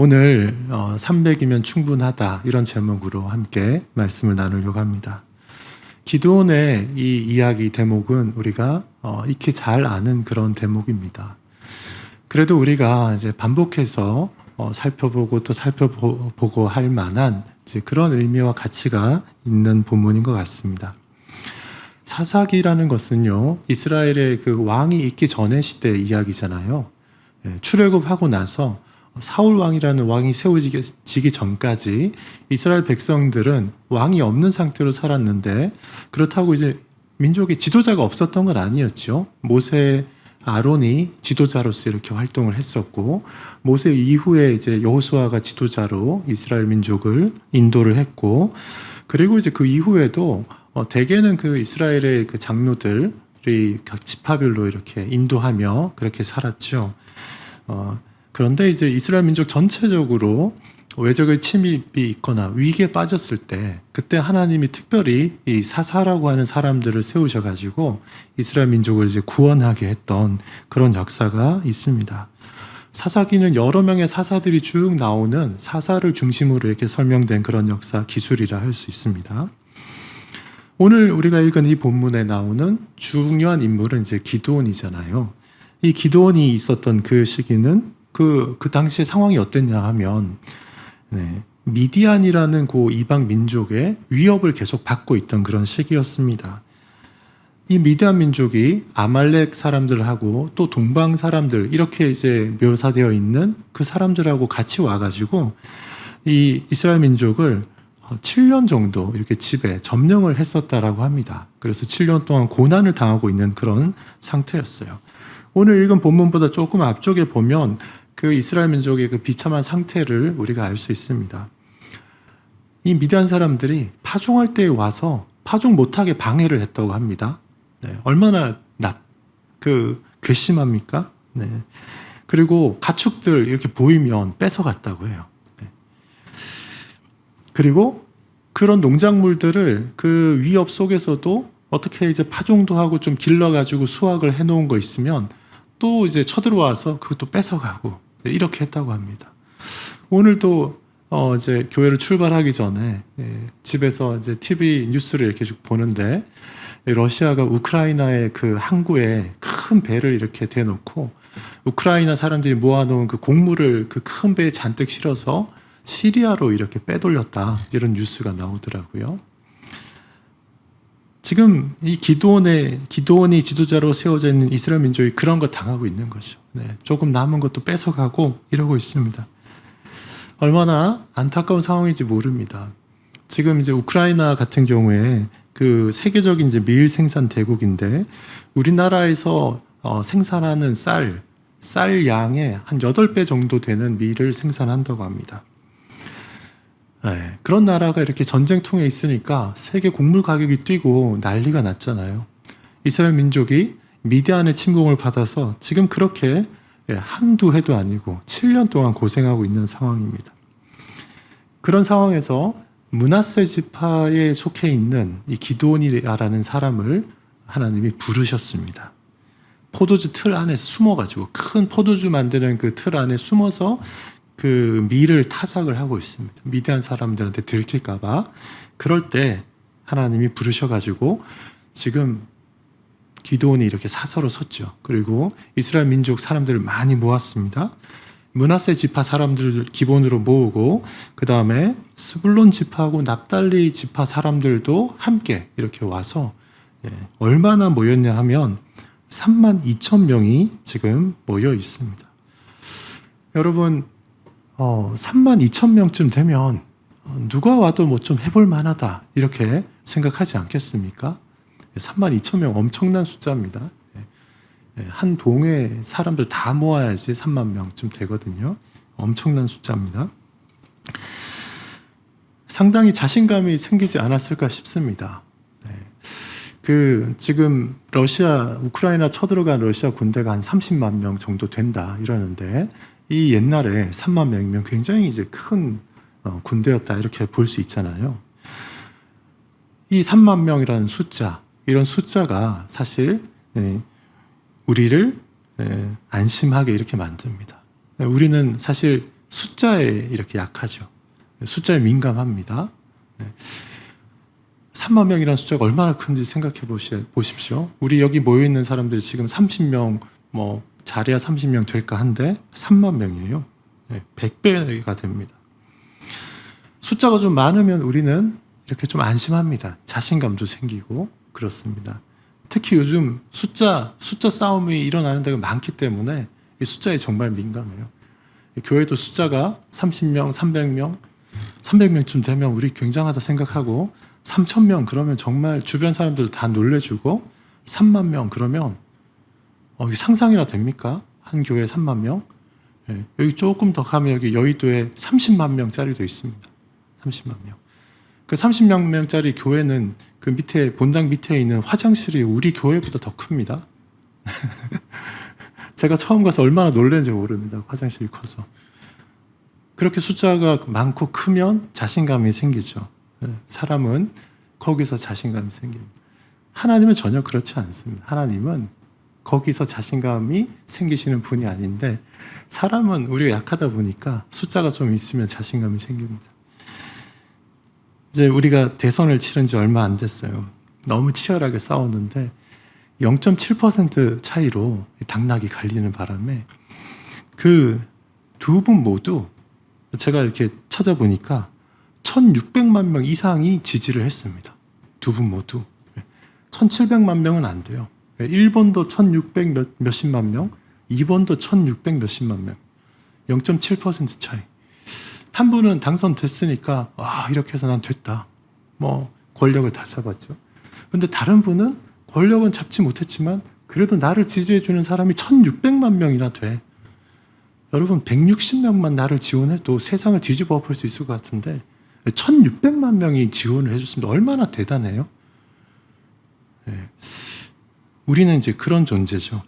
오늘 300이면 충분하다 이런 제목으로 함께 말씀을 나누려고 합니다. 기드온의 이 이야기 대목은 우리가 익히 잘 아는 그런 대목입니다. 그래도 우리가 이제 반복해서 살펴보고 또 살펴보고 할 만한 이제 그런 의미와 가치가 있는 본문인 것 같습니다. 사사기라는 것은요, 이스라엘의 그 왕이 있기 전의 시대 이야기잖아요. 출애굽하고 나서 사울 왕이라는 왕이 세워지기 전까지 이스라엘 백성들은 왕이 없는 상태로 살았는데, 그렇다고 이제 민족의 지도자가 없었던 건 아니었죠. 모세, 아론이 지도자로서 이렇게 활동을 했었고, 모세 이후에 이제 여호수아가 지도자로 이스라엘 민족을 인도를 했고, 그리고 이제 그 이후에도 대개는 그 이스라엘의 그 장로들이 각 지파별로 이렇게 인도하며 그렇게 살았죠. 그런데 이제 이스라엘 민족 전체적으로 외적의 침입이 있거나 위기에 빠졌을 때, 그때 하나님이 특별히 이 사사라고 하는 사람들을 세우셔가지고 이스라엘 민족을 이제 구원하게 했던 그런 역사가 있습니다. 사사기는 여러 명의 사사들이 쭉 나오는 사사를 중심으로 이렇게 설명된 그런 역사 기술이라 할 수 있습니다. 오늘 우리가 읽은 이 본문에 나오는 중요한 인물은 이제 기드온이잖아요. 이 기드온이 있었던 그 시기는 그 당시의 상황이 어땠냐 하면, 미디안이라는 그 이방 민족의 위협을 계속 받고 있던 그런 시기였습니다. 이 미디안 민족이 아말렉 사람들하고 또 동방 사람들, 이렇게 이제 묘사되어 있는 그 사람들하고 같이 와가지고 이 이스라엘 민족을 7년 정도 이렇게 지배, 점령을 했었다라고 합니다. 그래서 7년 동안 고난을 당하고 있는 그런 상태였어요. 오늘 읽은 본문보다 조금 앞쪽에 보면 그 이스라엘 민족의 그 비참한 상태를 우리가 알 수 있습니다. 이 미디안 사람들이 파종할 때에 와서 파종 못하게 방해를 했다고 합니다. 얼마나 괘씸합니까? 그리고 가축들 이렇게 보이면 뺏어갔다고 해요. 그리고 그런 농작물들을 그 위협 속에서도 어떻게 이제 파종도 하고 좀 길러가지고 수확을 해놓은 거 있으면 또 이제 쳐들어와서 그것도 뺏어가고 이렇게 했다고 합니다. 오늘도 이제 교회를 출발하기 전에 집에서 이제 TV 뉴스를 이렇게 쭉 보는데, 러시아가 우크라이나의 그 항구에 큰 배를 이렇게 대놓고 우크라이나 사람들이 모아놓은 그 곡물을 그 큰 배에 잔뜩 실어서 시리아로 이렇게 빼돌렸다, 이런 뉴스가 나오더라고요. 지금 이 기드온이 지도자로 세워져 있는 이스라엘 민족이 그런 거 당하고 있는 거죠. 조금 남은 것도 뺏어가고 이러고 있습니다. 얼마나 안타까운 상황인지 모릅니다. 지금 이제 우크라이나 같은 경우에 그 세계적인 이제 밀 생산 대국인데, 우리나라에서 생산하는 쌀 양의 한 8배 정도 되는 밀을 생산한다고 합니다. 그런 나라가 이렇게 전쟁통에 있으니까 세계 곡물 가격이 뛰고 난리가 났잖아요. 이스라엘 민족이 미디안의 침공을 받아서 지금 그렇게 한두 해도 아니고 7년 동안 고생하고 있는 상황입니다. 그런 상황에서 므낫세 지파에 속해 있는 이 기드온이라는 사람을 하나님이 부르셨습니다. 포도주 틀 안에 숨어가지고, 큰 포도주 만드는 그 틀 안에 숨어서 그 밀을 타작을 하고 있습니다. 미디안 사람들한테 들킬까봐. 그럴 때 하나님이 부르셔가지고 지금 기드온이 이렇게 사서로 섰죠. 그리고 이스라엘 민족 사람들을 많이 모았습니다. 므낫세 지파 사람들을 기본으로 모으고, 그 다음에 스불론 지파하고 납달리 지파 사람들도 함께 이렇게 와서 얼마나 모였냐 하면 32,000명이 지금 모여 있습니다. 여러분, 32,000명쯤 되면 누가 와도 뭐 좀 해볼 만하다, 이렇게 생각하지 않겠습니까? 32,000명 엄청난 숫자입니다. 한 동에 사람들 다 모아야지 3만 명쯤 되거든요. 엄청난 숫자입니다. 상당히 자신감이 생기지 않았을까 싶습니다. 지금 우크라이나 쳐들어간 러시아 군대가 한 30만 명 정도 된다 이러는데, 이 옛날에 3만 명이면 굉장히 이제 큰 군대였다, 이렇게 볼 수 있잖아요. 이 3만 명이라는 숫자, 이런 숫자가 사실 우리를 안심하게 이렇게 만듭니다. 우리는 사실 숫자에 이렇게 약하죠. 숫자에 민감합니다. 3만 명이라는 숫자가 얼마나 큰지 생각해 보십시오. 우리 여기 모여있는 사람들이 지금 30명, 잘해야 30명 될까 한데 3만 명이에요. 100배가 됩니다. 숫자가 좀 많으면 우리는 이렇게 좀 안심합니다. 자신감도 생기고 그렇습니다. 특히 요즘 숫자 싸움이 일어나는 데가 많기 때문에 이 숫자에 정말 민감해요. 교회도 숫자가 30명, 300명, 300명쯤 되면 우리 굉장하다 생각하고 3,000명 그러면 정말 주변 사람들 다 놀래주고 3만 명 그러면 이게 상상이나 됩니까? 한 교회에 3만 명? 여기 조금 더 가면 여기 여의도에 30만 명짜리도 있습니다. 30만 명. 그 30만 명짜리 교회는 그 밑에 본당 밑에 있는 화장실이 우리 교회보다 더 큽니다. 제가 처음 가서 얼마나 놀랐는지 모릅니다. 화장실이 커서. 그렇게 숫자가 많고 크면 자신감이 생기죠. 사람은 거기서 자신감이 생깁니다. 하나님은 전혀 그렇지 않습니다. 하나님은 거기서 자신감이 생기시는 분이 아닌데 사람은 우리가 약하다 보니까 숫자가 좀 있으면 자신감이 생깁니다. 이제 우리가 대선을 치른 지 얼마 안 됐어요. 너무 치열하게 싸웠는데 0.7% 차이로 당락이 갈리는 바람에 그 두 분 모두 제가 이렇게 찾아보니까 1,600만 명 이상이 지지를 했습니다. 두 분 모두. 1,700만 명은 안 돼요. 1번도 1,600 몇십만 명, 2번도 1,600 몇십만 명. 0.7% 차이. 한 분은 당선됐으니까 이렇게 해서 난 됐다. 권력을 다 잡았죠. 근데 다른 분은 권력은 잡지 못했지만 그래도 나를 지지해 주는 사람이 1,600만 명이나 돼. 여러분 160명만 나를 지원해도 세상을 뒤집어 엎을 수 있을 것 같은데 1,600만 명이 지원을 해줬습니다. 얼마나 대단해요? 우리는 이제 그런 존재죠.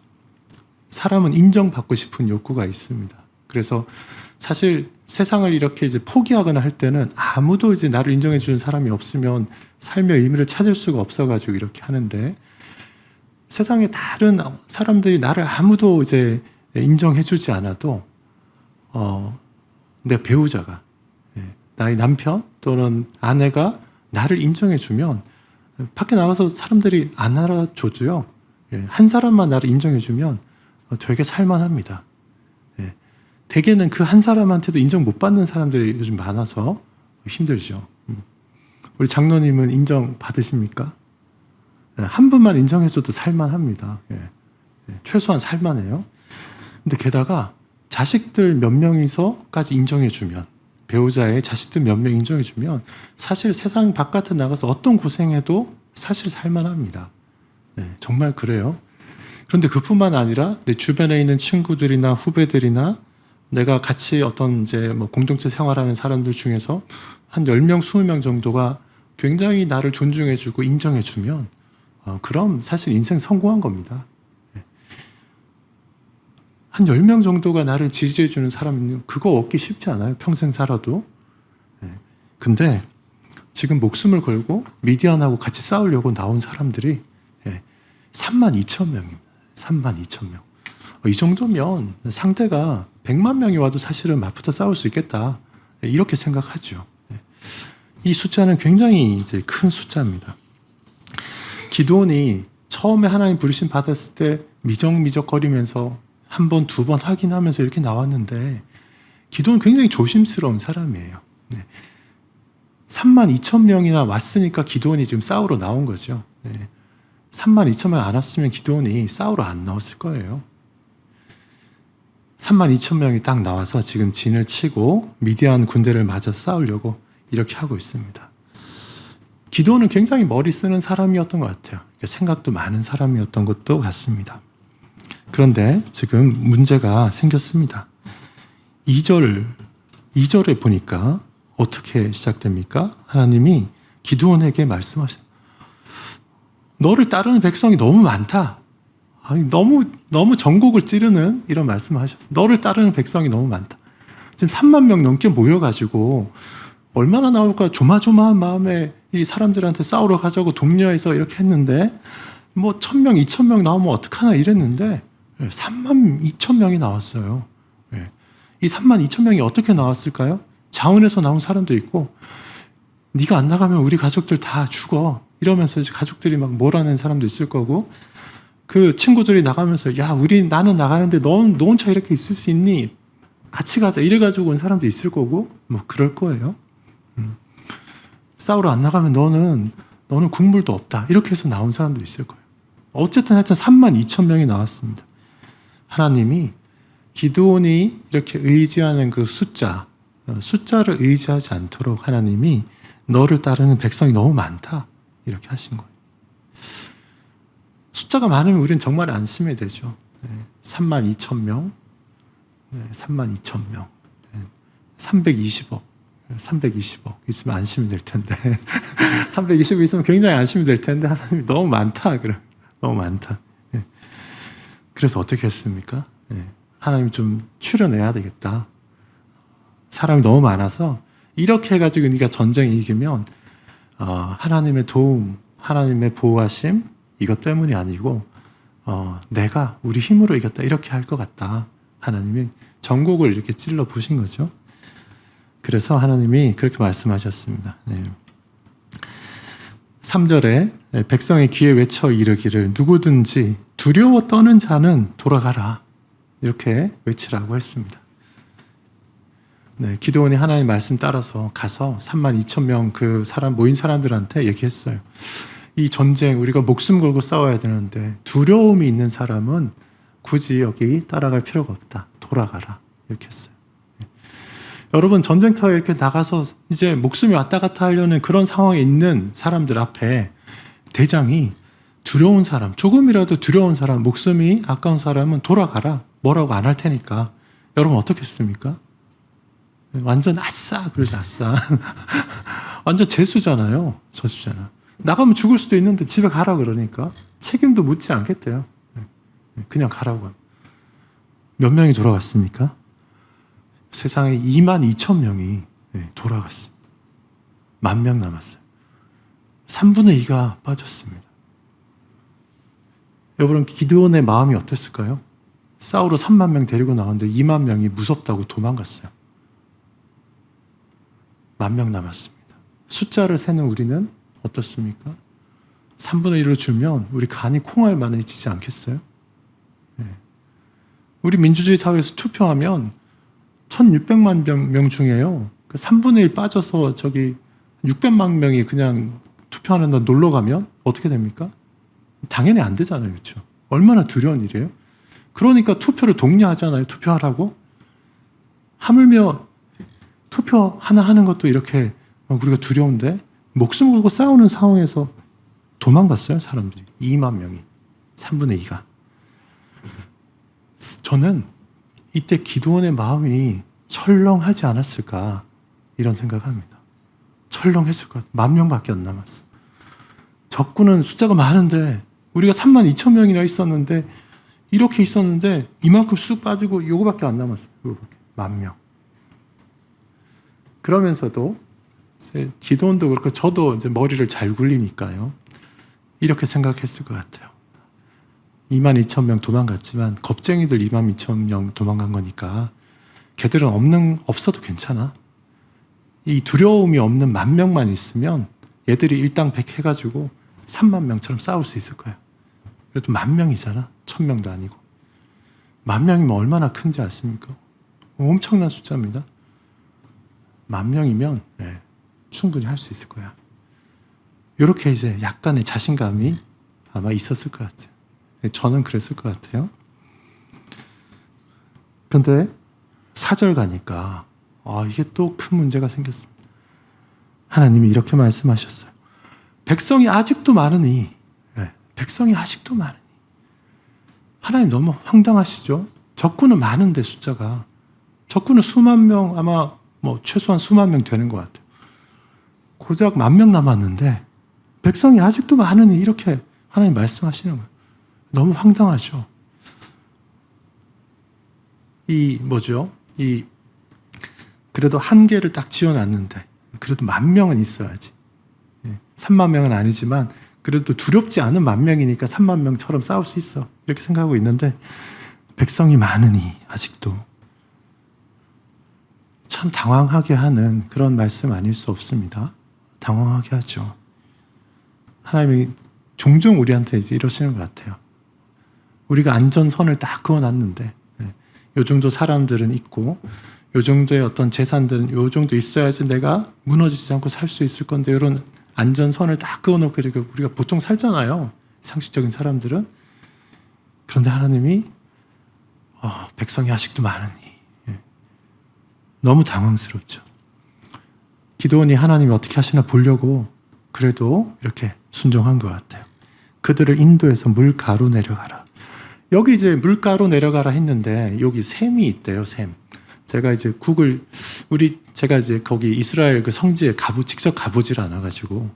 사람은 인정받고 싶은 욕구가 있습니다. 그래서 사실 세상을 이렇게 이제 포기하거나 할 때는 아무도 이제 나를 인정해 주는 사람이 없으면 삶의 의미를 찾을 수가 없어가지고 이렇게 하는데 세상에 다른 사람들이 나를 아무도 이제 인정해 주지 않아도 내 배우자가 나의 남편 또는 아내가 나를 인정해 주면 밖에 나가서 사람들이 안 알아줘도요. 한 사람만 나를 인정해 주면 되게 살만합니다. 대개는 그 한 사람한테도 인정 못 받는 사람들이 요즘 많아서 힘들죠. 우리 장로님은 인정 받으십니까? 한 분만 인정해줘도 살만합니다. 최소한 살만해요. 근데 게다가 자식들 몇 명이서까지 인정해주면 배우자의 자식들 몇 명 인정해주면 사실 세상 바깥에 나가서 어떤 고생해도 사실 살만합니다. 정말 그래요. 그런데 그뿐만 아니라 내 주변에 있는 친구들이나 후배들이나 내가 같이 어떤 이제 공동체 생활하는 사람들 중에서 한 10명, 20명 정도가 굉장히 나를 존중해주고 인정해주면 그럼 사실 인생 성공한 겁니다. 한 10명 정도가 나를 지지해주는 사람은 그거 얻기 쉽지 않아요. 평생 살아도. 근데 지금 목숨을 걸고 미디안하고 같이 싸우려고 나온 사람들이 32,000명입니다. 32,000명. 이 정도면 상대가 100만 명이 와도 사실은 맞붙어 싸울 수 있겠다. 이렇게 생각하죠. 이 숫자는 굉장히 이제 큰 숫자입니다. 기드온이 처음에 하나님 부르심 받았을 때 미적미적거리면서 한 번, 두 번 확인하면서 이렇게 나왔는데 기드온은 굉장히 조심스러운 사람이에요. 32,000명이나 왔으니까 기드온이 지금 싸우러 나온 거죠. 32,000명 안 왔으면 기드온이 싸우러 안 나왔을 거예요. 32,000명이 딱 나와서 지금 진을 치고 미디안 군대를 맞아 싸우려고 이렇게 하고 있습니다. 기드온은 굉장히 머리 쓰는 사람이었던 것 같아요. 생각도 많은 사람이었던 것도 같습니다. 그런데 지금 문제가 생겼습니다. 2절에 보니까 어떻게 시작됩니까? 하나님이 기드온에게 말씀하셨어요. 너를 따르는 백성이 너무 많다. 너무 전국을 찌르는 이런 말씀을 하셨어요. 너를 따르는 백성이 너무 많다. 지금 3만 명 넘게 모여가지고 얼마나 나올까 조마조마한 마음에 이 사람들한테 싸우러 가자고 독려해서 이렇게 했는데 1,000명, 2,000명 나오면 어떡하나 이랬는데 32,000명이 나왔어요. 이 3만 2천 명이 어떻게 나왔을까요? 자원에서 나온 사람도 있고 네가 안 나가면 우리 가족들 다 죽어 이러면서 이제 가족들이 막 몰아낸 사람도 있을 거고 그 친구들이 나가면서 야 나는 나가는데 너 혼자 이렇게 있을 수 있니? 같이 가자 이래가지고 온 사람도 있을 거고 뭐 그럴 거예요. 싸우러 안 나가면 너는 국물도 없다 이렇게 해서 나온 사람도 있을 거예요. 어쨌든 하여튼 3만 2천 명이 나왔습니다. 하나님이 기드온이 이렇게 의지하는 그 숫자를 의지하지 않도록 하나님이 너를 따르는 백성이 너무 많다 이렇게 하신 거예요. 숫자가 많으면 우리는 정말 안심이 되죠. 3만 2천 명, 3만 2천 명, 320억, 320억 있으면 안심이 될 텐데 320억 있으면 굉장히 안심이 될 텐데 하나님이 너무 많다 그래. 너무 많다. 그래서 어떻게 했습니까? 하나님이 좀 추려내야 되겠다. 사람이 너무 많아서 이렇게 해가지고 네가 전쟁 이기면 하나님의 도움, 하나님의 보호하심 이것 때문이 아니고 내가 우리 힘으로 이겼다 이렇게 할 것 같다. 하나님이 전곡을 이렇게 찔러 보신 거죠. 그래서 하나님이 그렇게 말씀하셨습니다. 3절에 백성의 귀에 외쳐 이르기를 누구든지 두려워 떠는 자는 돌아가라 이렇게 외치라고 했습니다. 기드온이 하나님 말씀 따라서 가서 3만 2천 명 그 사람 모인 사람들한테 얘기했어요. 이 전쟁 우리가 목숨 걸고 싸워야 되는데 두려움이 있는 사람은 굳이 여기 따라갈 필요가 없다. 돌아가라 이렇게 했어요. 여러분 전쟁터에 이렇게 나가서 이제 목숨이 왔다 갔다 하려는 그런 상황에 있는 사람들 앞에 대장이 두려운 사람, 조금이라도 두려운 사람, 목숨이 아까운 사람은 돌아가라. 뭐라고 안 할 테니까. 여러분 어떻게 했습니까? 완전 아싸 그러죠. 아싸. 완전 재수잖아요. 저수잖아. 나가면 죽을 수도 있는데 집에 가라 그러니까 책임도 묻지 않겠대요. 그냥 가라고. 몇 명이 돌아갔습니까? 세상에 2만 2천 명이 돌아갔어요. 10,000명 남았어요. 3분의 2가 빠졌습니다. 여러분 기드온의 마음이 어땠을까요? 싸우러 3만 명 데리고 나왔는데 2만 명이 무섭다고 도망갔어요. 10,000명 남았습니다. 숫자를 세는 우리는 어떻습니까? 3분의 1로 줄면 우리 간이 콩알 많아지지 않겠어요? 우리 민주주의 사회에서 투표하면 1,600만 명 중에요. 3분의 1 빠져서 저기 600만 명이 그냥 투표하는 날 놀러 가면 어떻게 됩니까? 당연히 안 되잖아요. 그렇죠? 얼마나 두려운 일이에요? 그러니까 투표를 독려하잖아요. 투표하라고. 하물며 투표 하나 하는 것도 이렇게 우리가 두려운데 목숨 걸고 싸우는 상황에서 도망갔어요. 사람들이. 2만 명이. 3분의 2가. 저는 이때 기드온의 마음이 철렁하지 않았을까 이런 생각합니다. 철렁했을 것 같아요. 10,000명밖에 안 남았어. 적군은 숫자가 많은데 우리가 3만 2천 명이나 있었는데 이렇게 있었는데 이만큼 쑥 빠지고 요거밖에 안 남았어요. 요거밖에. 10,000명. 그러면서도 기드온도 그렇고 저도 이제 머리를 잘 굴리니까요. 이렇게 생각했을 것 같아요. 2만 2천 명 도망갔지만 겁쟁이들 2만 2천 명 도망간 거니까 걔들은 없어도 괜찮아. 이 두려움이 없는 10,000명만 있으면 얘들이 일당백 해가지고 3만 명처럼 싸울 수 있을 거야. 그래도 10,000명이잖아. 1,000명도 아니고. 10,000명이면 얼마나 큰지 아십니까? 엄청난 숫자입니다. 10,000명이면 충분히 할 수 있을 거야. 이렇게 이제 약간의 자신감이 아마 있었을 것 같아요. 저는 그랬을 것 같아요. 그런데 4절 가니까 이게 또 큰 문제가 생겼습니다. 하나님이 이렇게 말씀하셨어요. 백성이 아직도 많으니 백성이 아직도 많으니 하나님 너무 황당하시죠? 적군은 많은데 숫자가 적군은 수만 명 아마 최소한 수만 명 되는 것 같아요. 고작 10,000명 남았는데 백성이 아직도 많으니 이렇게 하나님 말씀하시는 거예요. 너무 황당하죠. 그래도 한계를 딱 지어놨는데 그래도 10,000명은 있어야지. 3만 명은 아니지만 그래도 두렵지 않은 10,000명이니까 3만 명처럼 싸울 수 있어. 이렇게 생각하고 있는데 백성이 많으니 아직도 참 당황하게 하는 그런 말씀 아닐 수 없습니다. 당황하게 하죠. 하나님이 종종 우리한테 이제 이러시는 것 같아요. 우리가 안전선을 딱 그어놨는데 요 정도 사람들은 있고 요 정도의 어떤 재산들은 요 정도 있어야지 내가 무너지지 않고 살 수 있을 건데 이런 안전선을 딱 그어놓고 이렇게 우리가 보통 살잖아요. 상식적인 사람들은. 그런데 하나님이 백성이 아직도 많으니 너무 당황스럽죠. 기드온이 하나님이 어떻게 하시나 보려고 그래도 이렇게 순종한 것 같아요. 그들을 인도해서 물가로 내려가라. 여기 이제 물가로 내려가라 했는데 여기 샘이 있대요. 샘. 제가 이제 제가 이제 거기 이스라엘 그 성지에 직접 가보질 않아가지고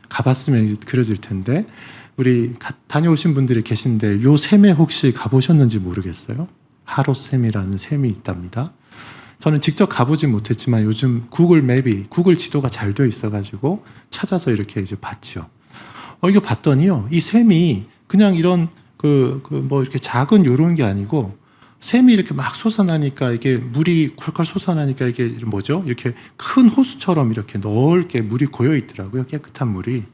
가봤으면 그려질 텐데 우리 다녀오신 분들이 계신데 요 샘에 혹시 가보셨는지 모르겠어요. 하롯샘이라는 샘이 있답니다. 저는 직접 가보진 못했지만 요즘 구글 지도가 잘 되어 있어가지고 찾아서 이렇게 이제 봤죠. 이거 봤더니요, 이 샘이 그냥 이런 뭐 이렇게 작은 요런 게 아니고 샘이 이렇게 막 솟아나니까 이게 물이 콸콸 솟아나니까 이게 뭐죠? 이렇게 큰 호수처럼 이렇게 넓게 물이 고여 있더라고요. 깨끗한 물이.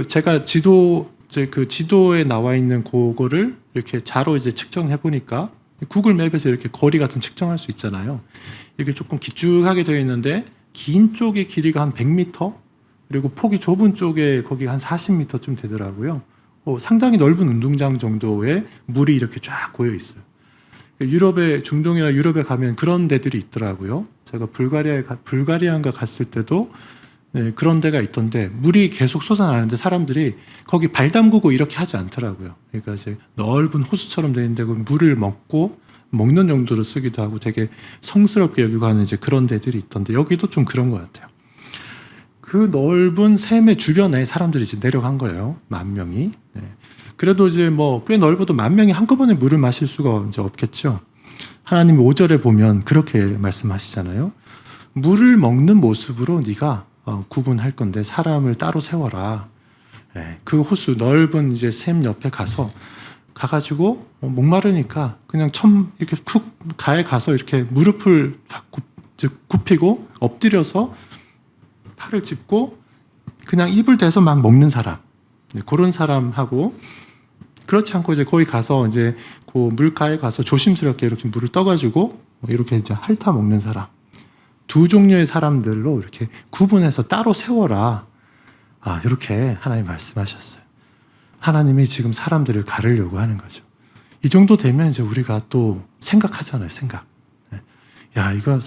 제가 지도에 나와 있는 그거를 이렇게 자로 이제 측정해 보니까 구글 맵에서 이렇게 거리 같은 측정할 수 있잖아요. 이렇게 조금 길쭉하게 되어 있는데 긴 쪽의 길이가 한 100m 그리고 폭이 좁은 쪽에 거기 한 40m쯤 되더라고요. 상당히 넓은 운동장 정도의 물이 이렇게 쫙 고여 있어요. 중동이나 유럽에 가면 그런 데들이 있더라고요. 제가 불가리아인가 갔을 때도 그런 데가 있던데 물이 계속 솟아나는데 사람들이 거기 발 담그고 이렇게 하지 않더라고요. 그러니까 이제 넓은 호수처럼 되어 있는데 물을 먹는 정도로 쓰기도 하고 되게 성스럽게 여기고 하는 이제 그런 데들이 있던데 여기도 좀 그런 것 같아요. 그 넓은 샘의 주변에 사람들이 이제 내려간 거예요. 10,000명이. 그래도 이제 뭐 꽤 넓어도 10,000명이 한꺼번에 물을 마실 수가 이제 없겠죠. 하나님이 5절에 보면 그렇게 말씀하시잖아요. 물을 먹는 모습으로 네가 구분할 건데 사람을 따로 세워라. 그 호수 넓은 이제 샘 옆에 가가지고 목마르니까 그냥 이렇게 쿡 가에 가서 이렇게 무릎을 굽히고 엎드려서 팔을 짚고 그냥 입을 대서 막 먹는 사람. 그런 사람하고 그렇지 않고 이제 거기 가서 이제 그 물가에 가서 조심스럽게 이렇게 물을 떠가지고 이렇게 이제 핥아 먹는 사람. 두 종류의 사람들로 이렇게 구분해서 따로 세워라. 이렇게 하나님 말씀하셨어요. 하나님이 지금 사람들을 가르려고 하는 거죠. 이 정도 되면 이제 우리가 또 생각하잖아요. 생각. 야, 이거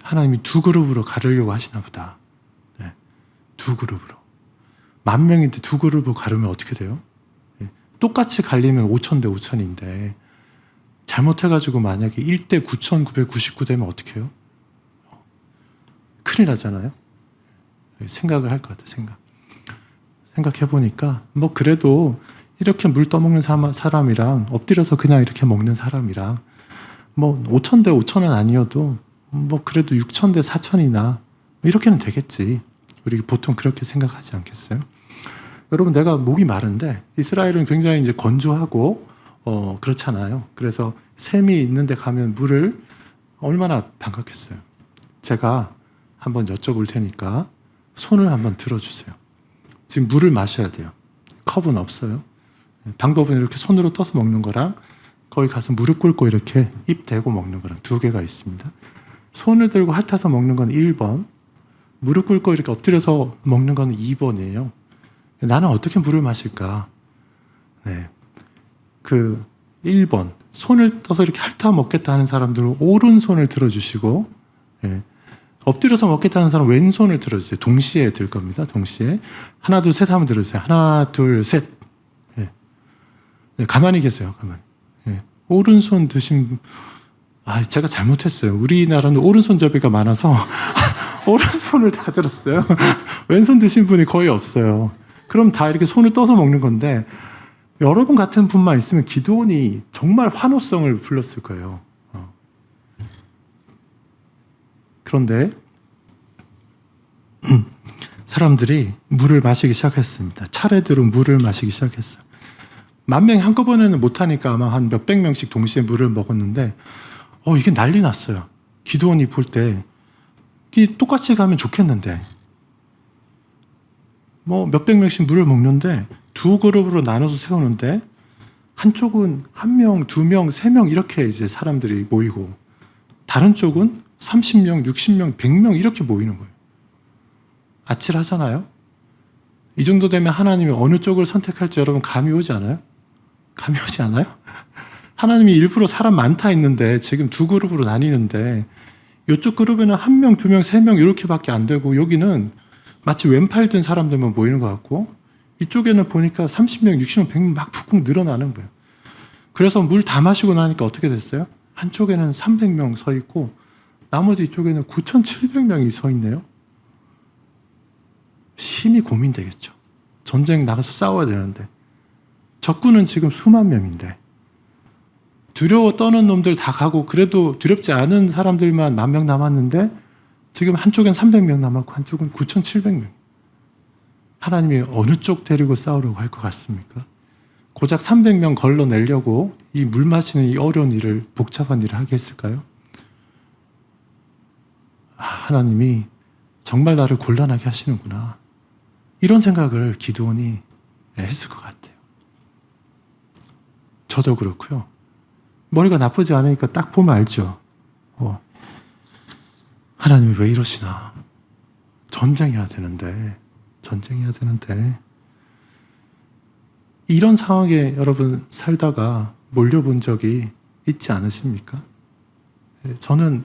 하나님이 두 그룹으로 가르려고 하시나 보다. 두 그룹으로. 10,000명인데 두 그룹으로 가르면 어떻게 돼요? 똑같이 갈리면 5,000 대 5,000인데 잘못해가지고 만약에 1대 9,999 되면 어떻게 해요? 큰일 나잖아요. 생각을 할 것 같아요. 생각해보니까 뭐 그래도 이렇게 물 떠먹는 사람이랑 엎드려서 그냥 이렇게 먹는 사람이랑 뭐 5,000 대 5,000은 아니어도 뭐 그래도 6,000 대 4,000이나 이렇게는 되겠지. 우리 보통 그렇게 생각하지 않겠어요? 여러분, 내가 목이 마른데 이스라엘은 굉장히 이제 건조하고 그렇잖아요. 그래서 샘이 있는데 가면 물을 얼마나 반갑겠어요. 제가 한번 여쭤볼 테니까 손을 한번 들어주세요. 지금 물을 마셔야 돼요. 컵은 없어요. 방법은 이렇게 손으로 떠서 먹는 거랑 거기 가서 무릎 꿇고 이렇게 입 대고 먹는 거랑 두 개가 있습니다. 손을 들고 핥아서 먹는 건 1번, 무릎 꿇고 이렇게 엎드려서 먹는 건 2번이에요. 나는 어떻게 물을 마실까? 1번, 손을 떠서 이렇게 핥아 먹겠다 하는 사람들은 오른손을 들어주시고, 엎드려서 먹겠다는 사람 왼손을 들어주세요. 동시에 들 겁니다. 동시에. 하나, 둘, 셋 하면 들어주세요. 하나, 둘, 셋. 가만히 계세요. 가만히. 오른손 드신, 제가 잘못했어요. 우리나라는 오른손잡이가 많아서 오른손을 다 들었어요. 왼손 드신 분이 거의 없어요. 그럼 다 이렇게 손을 떠서 먹는 건데 여러분 같은 분만 있으면 기드온이 정말 환호성을 불렀을 거예요. 그런데 사람들이 물을 마시기 시작했습니다. 차례대로 물을 마시기 시작했어요. 10,000명 한꺼번에는 못하니까 아마 한 몇백 명씩 동시에 물을 먹었는데 이게 난리 났어요. 기드온이 볼 때 똑같이 가면 좋겠는데 뭐 몇백 명씩 물을 먹는데 두 그룹으로 나눠서 세우는데 한쪽은 한 명, 두 명, 세 명 이렇게 이제 사람들이 모이고 다른 쪽은 30명, 60명, 100명 이렇게 모이는 거예요. 아찔하잖아요. 이 정도 되면 하나님이 어느 쪽을 선택할지 여러분 감이 오지 않아요? 감이 오지 않아요? 하나님이 일부러 사람 많다 했는데 지금 두 그룹으로 나뉘는데 이쪽 그룹에는 한 명, 두 명, 세 명 이렇게밖에 안 되고 여기는 마치 왼팔 든 사람들만 모이는 것 같고 이쪽에는 보니까 30명, 60명, 100명 막 푹푹 늘어나는 거예요. 그래서 물 다 마시고 나니까 어떻게 됐어요? 한쪽에는 300명 서 있고 나머지 이쪽에는 9,700명이 서 있네요. 심히 고민되겠죠. 전쟁 나가서 싸워야 되는데 적군은 지금 수만 명인데 두려워 떠는 놈들 다 가고 그래도 두렵지 않은 사람들만 10,000명 남았는데 지금 한쪽엔 300명 남았고 한쪽은 9,700명. 하나님이 어느 쪽 데리고 싸우려고 할 것 같습니까? 고작 300명 걸러내려고 이 물 마시는 이 어려운 일을, 복잡한 일을 하게 했을까요? 하나님이 정말 나를 곤란하게 하시는구나. 이런 생각을 기드온이 했을 것 같아요. 저도 그렇고요. 머리가 나쁘지 않으니까 딱 보면 알죠. 하나님이 왜 이러시나. 전쟁해야 되는데. 이런 상황에 여러분 살다가 몰려본 적이 있지 않으십니까? 저는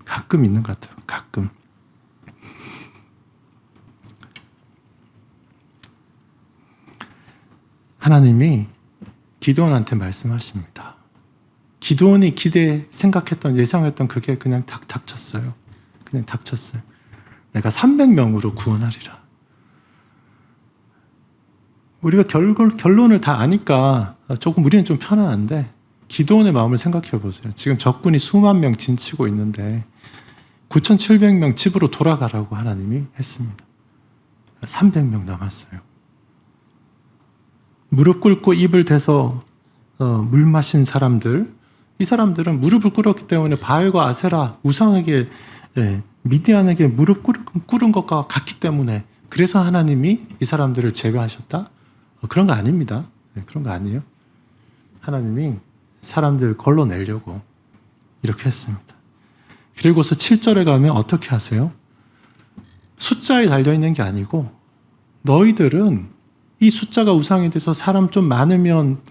가끔 있는 것 같아요. 가끔. 하나님이 기드온한테 말씀하십니다. 기드온이 생각했던, 예상했던 그게 그냥 닥쳤어요. 그냥 닥쳤어요. 내가 300명으로 구원하리라. 우리가 결론을 다 아니까 조금 우리는 좀 편안한데 기드온의 마음을 생각해 보세요. 지금 적군이 수만 명 진치고 있는데 9,700명 집으로 돌아가라고 하나님이 했습니다. 300명 남았어요. 무릎 꿇고 입을 대서 물 마신 사람들, 이 사람들은 무릎을 꿇었기 때문에 바알과 아세라 우상에게, 미디안에게 무릎 꿇은 것과 같기 때문에 그래서 하나님이 이 사람들을 제외하셨다? 그런 거 아닙니다. 그런 거 아니에요. 하나님이 사람들을 걸러내려고 이렇게 했습니다. 그리고서 7절에 가면 어떻게 하세요? 숫자에 달려있는 게 아니고 너희들은 이 숫자가 우상이 돼서 사람 좀 많으면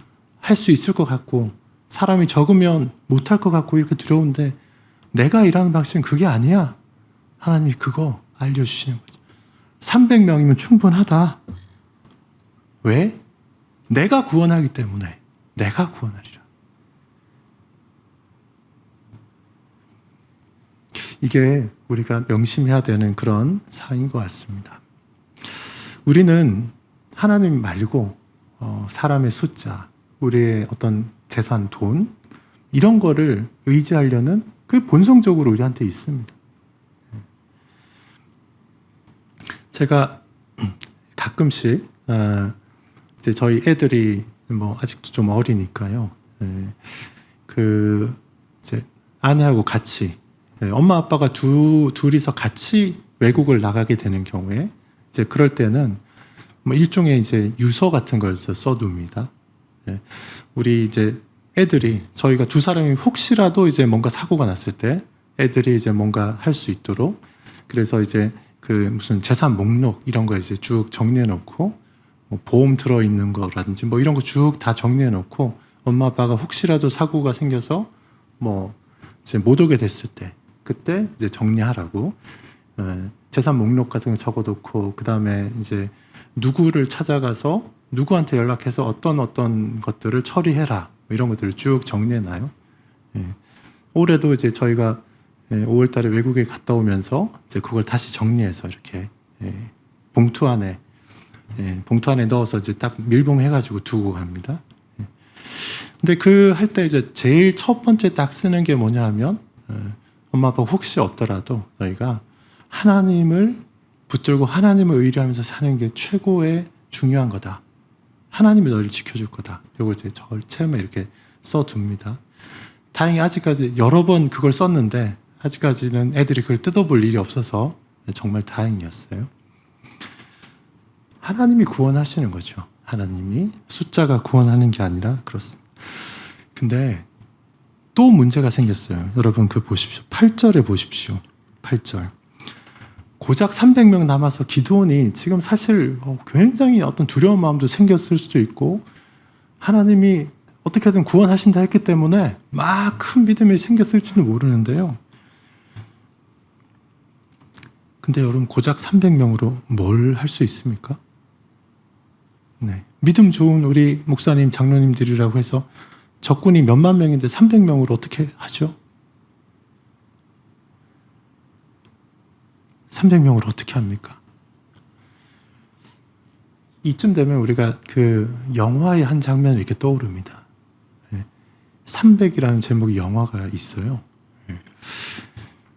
할 수 있을 것 같고 사람이 적으면 못할 것 같고 이렇게 두려운데 내가 일하는 방식은 그게 아니야. 하나님이 그거 알려주시는 거죠. 300명이면 충분하다. 왜? 내가 구원하기 때문에. 내가 구원하리라. 이게 우리가 명심해야 되는 그런 사항인 것 같습니다. 우리는 하나님 말고 사람의 숫자, 우리의 어떤 재산, 돈 이런 거를 의지하려는 그 본성적으로 우리한테 있습니다. 제가 가끔씩 이제 저희 애들이 뭐 아직도 좀 어리니까요. 그 이제 아내하고 같이 엄마 아빠가 둘이서 같이 외국을 나가게 되는 경우에 이제 그럴 때는 뭐 일종의 이제 유서 같은 걸 써둡니다. 우리 이제 애들이 저희가 두 사람이 혹시라도 이제 뭔가 사고가 났을 때 애들이 이제 뭔가 할 수 있도록 그래서 이제 그 무슨 재산 목록 이런 거 이제 쭉 정리해 놓고 뭐 보험 들어 있는 거라든지 뭐 이런 거 쭉 다 정리해 놓고 엄마 아빠가 혹시라도 사고가 생겨서 뭐 이제 못 오게 됐을 때 그때 이제 정리하라고 재산 목록 같은 거 적어놓고 그 다음에 이제 누구를 찾아가서 누구한테 연락해서 어떤 것들을 처리해라 이런 것들을 쭉 정리해놔요. 올해도 이제 저희가 5월달에 외국에 갔다 오면서 이제 그걸 다시 정리해서 이렇게 봉투 안에 넣어서 이제 딱 밀봉해가지고 두고 갑니다. 근데 그 할 때 이제 제일 첫 번째 딱 쓰는 게 뭐냐 하면 엄마 아빠 혹시 없더라도 너희가 하나님을 붙들고 하나님을 의뢰하면서 사는 게 최고의 중요한 거다. 하나님이 너희를 지켜줄 거다. 이걸 이제 절체에 이렇게 써둡니다. 다행히 아직까지 여러 번 그걸 썼는데 아직까지는 애들이 그걸 뜯어볼 일이 없어서 정말 다행이었어요. 하나님이 구원하시는 거죠. 하나님이 숫자가 구원하는 게 아니라 그렇습니다. 근데 또 문제가 생겼어요. 여러분 그 보십시오. 8절에 보십시오. 8절. 고작 300명 남아서 기드온이 지금 사실 굉장히 어떤 두려운 마음도 생겼을 수도 있고 하나님이 어떻게든 구원하신다 했기 때문에 막 큰 믿음이 생겼을지는 모르는데요. 근데 여러분 고작 300명으로 뭘 할 수 있습니까? 네. 믿음 좋은 우리 목사님, 장로님들이라고 해서 적군이 몇만 명인데 300명으로 어떻게 하죠? 300명으로 어떻게 합니까? 이쯤 되면 우리가 그 영화의 한 장면이 이렇게 떠오릅니다. 300이라는 제목의 영화가 있어요.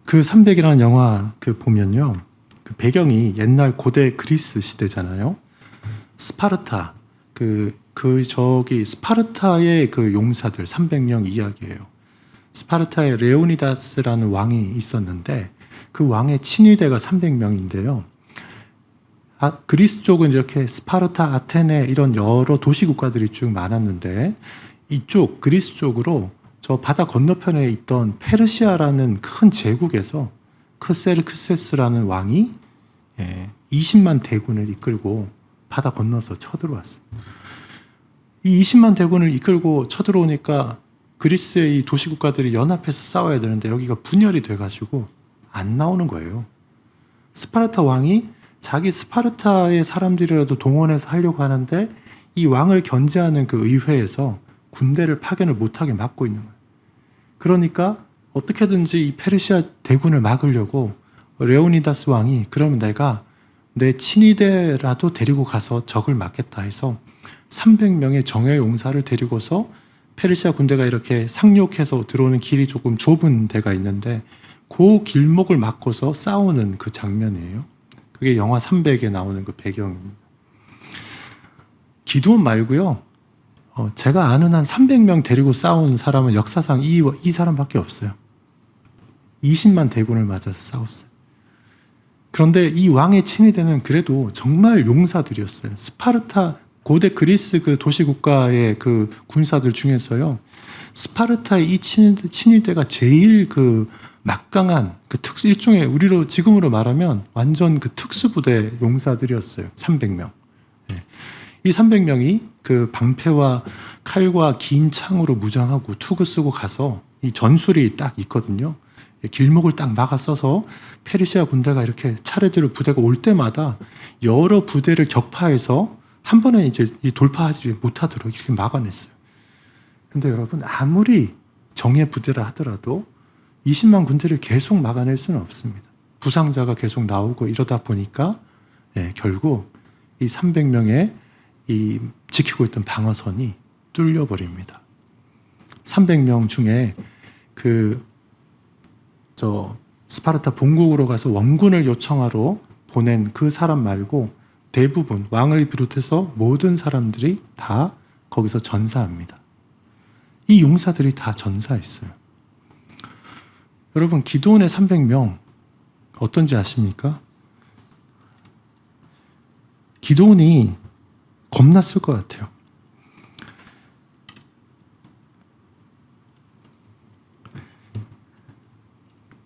그 300이라는 영화 그 보면요. 그 배경이 옛날 고대 그리스 시대잖아요. 스파르타, 저기 스파르타의 그 용사들 300명 이야기예요. 스파르타에 레오니다스라는 왕이 있었는데 그 왕의 친위대가 300명인데요. 그리스 쪽은 이렇게 스파르타, 아테네 이런 여러 도시 국가들이 쭉 많았는데 이쪽 그리스 쪽으로 저 바다 건너편에 있던 페르시아라는 큰 제국에서 크세르크세스라는 왕이 20만 대군을 이끌고 바다 건너서 쳐들어왔어요. 이 20만 대군을 이끌고 쳐들어오니까 그리스의 이 도시 국가들이 연합해서 싸워야 되는데 여기가 분열이 돼가지고 안 나오는 거예요. 스파르타 왕이 자기 스파르타의 사람들이라도 동원해서 하려고 하는데 이 왕을 견제하는 그 의회에서 군대를 파견을 못하게 막고 있는 거예요. 그러니까 어떻게든지 이 페르시아 대군을 막으려고 레오니다스 왕이 그러면 내가 내 친위대라도 데리고 가서 적을 막겠다 해서 300명의 정예 용사를 데리고서 페르시아 군대가 이렇게 상륙해서 들어오는 길이 조금 좁은 데가 있는데 그 길목을 막고서 싸우는 그 장면이에요. 그게 영화 300에 나오는 그 배경입니다. 기드온 말고요. 제가 아는 한 300명 데리고 싸운 사람은 역사상 이 사람밖에 없어요. 20만 대군을 맞아서 싸웠어요. 그런데 이 왕의 친위대는 그래도 정말 용사들이었어요. 스파르타, 고대 그리스 그 도시국가의 그 군사들 중에서요. 스파르타의 이 친위대가 제일 그 막강한 그 일종의 우리로 지금으로 말하면 완전 그 특수부대 용사들이었어요. 300명. 이 300명이 그 방패와 칼과 긴 창으로 무장하고 투구 쓰고 가서 이 전술이 딱 있거든요. 길목을 딱 막아 서서 페르시아 군대가 이렇게 차례대로 부대가 올 때마다 여러 부대를 격파해서 한 번에 이제 돌파하지 못하도록 이렇게 막아냈어요. 근데 여러분 아무리 정예 부대라 하더라도 20만 군대를 계속 막아낼 수는 없습니다. 부상자가 계속 나오고 이러다 보니까 결국 이 300명의 이 지키고 있던 방어선이 뚫려버립니다. 300명 중에 스파르타 본국으로 가서 원군을 요청하러 보낸 그 사람 말고 대부분 왕을 비롯해서 모든 사람들이 다 거기서 전사합니다. 이 용사들이 다 전사했어요. 여러분 기드온의 300명 어떤지 아십니까? 기드온이 겁났을 것 같아요.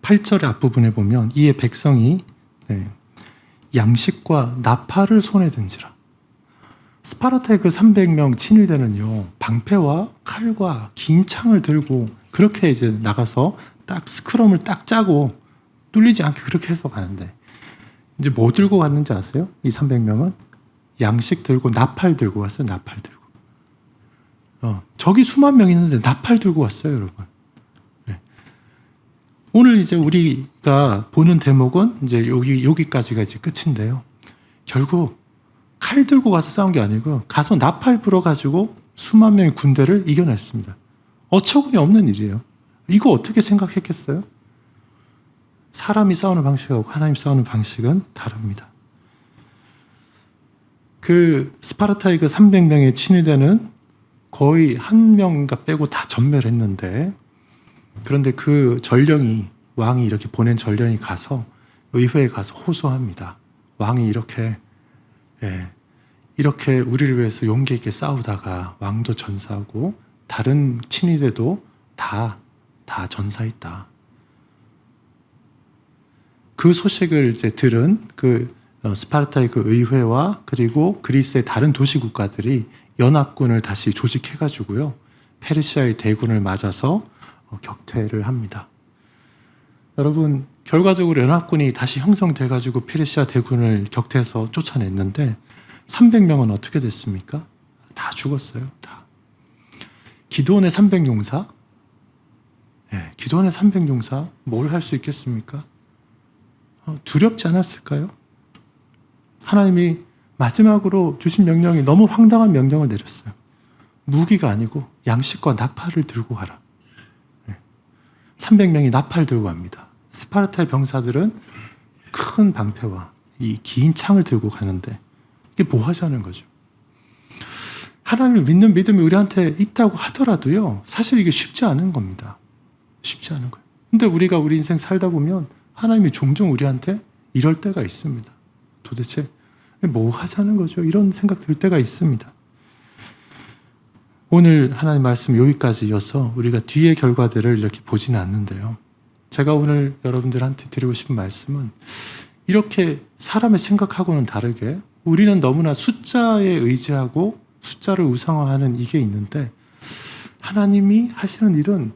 (8절의) 앞부분에 보면 이에 백성이 양식과 나팔을 손에 든지라. 스파르타의 그 300명 친위대는요 방패와 칼과 긴 창을 들고 그렇게 이제 나가서 딱 스크럼을 딱 짜고 뚫리지 않게 그렇게 해서 가는데 이제 뭐 들고 갔는지 아세요? 이 300명은 양식 들고 나팔 들고 왔어요. 나팔 들고. 저기 수만 명 있는데 나팔 들고 왔어요, 여러분. 오늘 이제 우리가 보는 대목은 이제 여기까지가 이제 끝인데요. 결국 칼 들고 가서 싸운 게 아니고 가서 나팔 불어가지고 수만 명의 군대를 이겨냈습니다. 어처구니 없는 일이에요. 이거 어떻게 생각했겠어요? 사람이 싸우는 방식하고 하나님 싸우는 방식은 다릅니다. 그 스파르타의 그 300명의 친위대는 거의 한 명인가 빼고 다 전멸했는데 그런데 그 전령이 왕이 이렇게 보낸 전령이 가서 의회에 가서 호소합니다. 왕이 이렇게 우리를 위해서 용기 있게 싸우다가 왕도 전사하고 다른 친위대도 다 전사했다. 그 소식을 이제 들은 그 스파르타의 그 의회와 그리고 그리스의 다른 도시 국가들이 연합군을 다시 조직해가지고요, 페르시아의 대군을 맞아서 격퇴를 합니다. 여러분, 결과적으로 연합군이 다시 형성돼가지고 페르시아 대군을 격퇴해서 쫓아냈는데 300명은 어떻게 됐습니까? 다 죽었어요. 다. 기드온의 300용사? 기드온의 300용사 뭘 할 수 있겠습니까? 두렵지 않았을까요? 하나님이 마지막으로 주신 명령이 너무 황당한 명령을 내렸어요. 무기가 아니고 양식과 나팔을 들고 가라. 300명이 나팔 들고 갑니다. 스파르타의 병사들은 큰 방패와 이 긴 창을 들고 가는데 이게 뭐 하자는 거죠? 하나님을 믿는 믿음이 우리한테 있다고 하더라도요, 사실 이게 쉽지 않은 겁니다. 쉽지 않은 거예요. 근데 우리가 우리 인생 살다 보면 하나님이 종종 우리한테 이럴 때가 있습니다. 도대체 뭐 하자는 거죠? 이런 생각 들 때가 있습니다. 오늘 하나님 말씀 여기까지 이어서 우리가 뒤의 결과들을 이렇게 보지는 않는데요, 제가 오늘 여러분들한테 드리고 싶은 말씀은 이렇게 사람의 생각하고는 다르게 우리는 너무나 숫자에 의지하고 숫자를 우상화하는 이게 있는데 하나님이 하시는 일은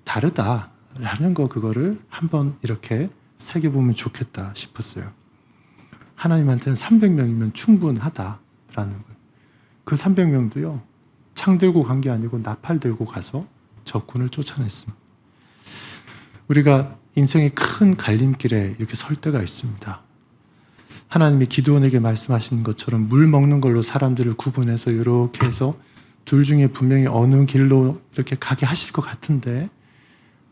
다르다라는 거, 그거를 한번 이렇게 새겨보면 좋겠다 싶었어요. 하나님한테는 300명이면 충분하다라는 거예요. 그 300명도요, 창 들고 간 게 아니고 나팔 들고 가서 적군을 쫓아냈습니다. 우리가 인생의 큰 갈림길에 이렇게 설 때가 있습니다. 하나님이 기드온에게 말씀하신 것처럼 물 먹는 걸로 사람들을 구분해서 이렇게 해서 둘 중에 분명히 어느 길로 이렇게 가게 하실 것 같은데,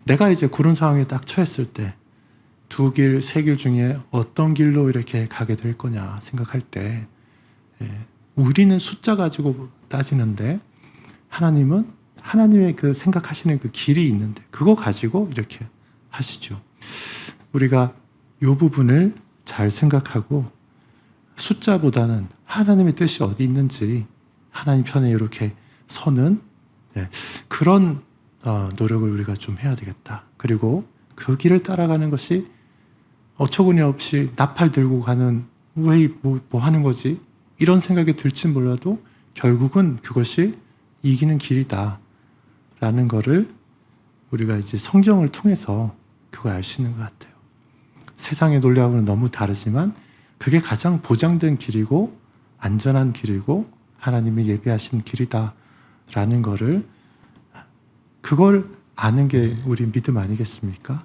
내가 이제 그런 상황에 딱 처했을 때 두 길, 세 길 중에 어떤 길로 이렇게 가게 될 거냐 생각할 때, 우리는 숫자 가지고 따지는데 하나님은 하나님의 그 생각하시는 그 길이 있는데 그거 가지고 이렇게 하시죠. 우리가 이 부분을 잘 생각하고 숫자보다는 하나님의 뜻이 어디 있는지 하나님 편에 이렇게 서는 그런 노력을 우리가 좀 해야 되겠다. 그리고 그 길을 따라가는 것이 어처구니 없이 나팔 들고 가는, 왜 뭐 하는 거지? 이런 생각이 들지 몰라도 결국은 그것이 이기는 길이다 라는 거를 우리가 이제 성경을 통해서 그걸 알 수 있는 것 같아요. 세상의 논리하고는 너무 다르지만 그게 가장 보장된 길이고 안전한 길이고 하나님이 예비하신 길이다 라는 거를, 그걸 아는 게 우리 믿음 아니겠습니까?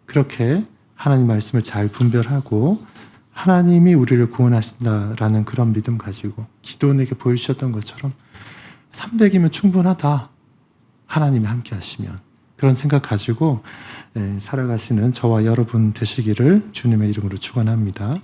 그렇게 하나님 말씀을 잘 분별하고 하나님이 우리를 구원하신다라는 그런 믿음 가지고 기드온에게 보여주셨던 것처럼 300이면 충분하다, 하나님이 함께 하시면, 그런 생각 가지고 살아가시는 저와 여러분 되시기를 주님의 이름으로 축원합니다.